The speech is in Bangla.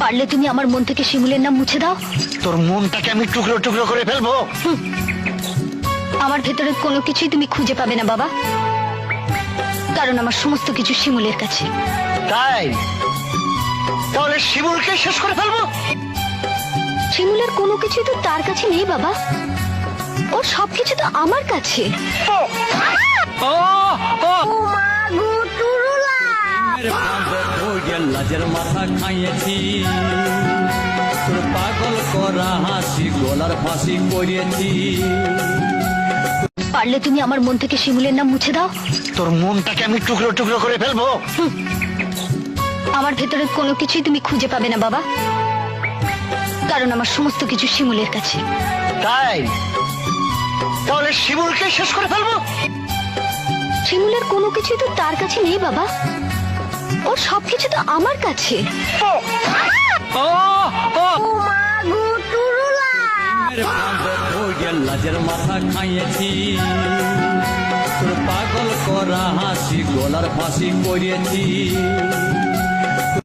পারলে তুমি আমার মন থেকে শিমুলের নাম মুছে দাও। তোর মনটাকে আমি টুকরো টুকরো করে ফেলবো। আমার ভেতরে কোনো কিছুই তুমি খুঁজে পাবে না বাবা, কারণ আমার সমস্ত কিছু শিমুলের কাছে। তাই তাহলে শিমুলকে শেষ করে ফেলবো। শিমুলের কোনো কিছুই তো তার কাছে নেই বাবা, ওর সবকিছু তো আমার কাছে। লাজের মাথা খাইয়েছি, তোর পাগল করা হাসি গলার ফাঁসি করিয়েছি। পারলে তুমি আমার মন থেকে শিমুলের নাম মুছে দাও। তোর মনটাকে আমি টুকরো টুকরো করে ফেলবো। আমার ভেতরে কোনো কিছুই তুমি খুঁজে পাবে না বাবা, কারণ আমার সমস্ত কিছু শিমুলের কাছে। তাই তাহলে শিমুলকে শেষ করে ফেলবো। শিমুলের কোনো কিছুই তো তার কাছে নেই বাবা, ওর সবকিছু তো আমার কাছে। লাজের মাথা খাইয়েছি, তোর পাগল করা হাসি গলার ফাঁসি করিয়েছি।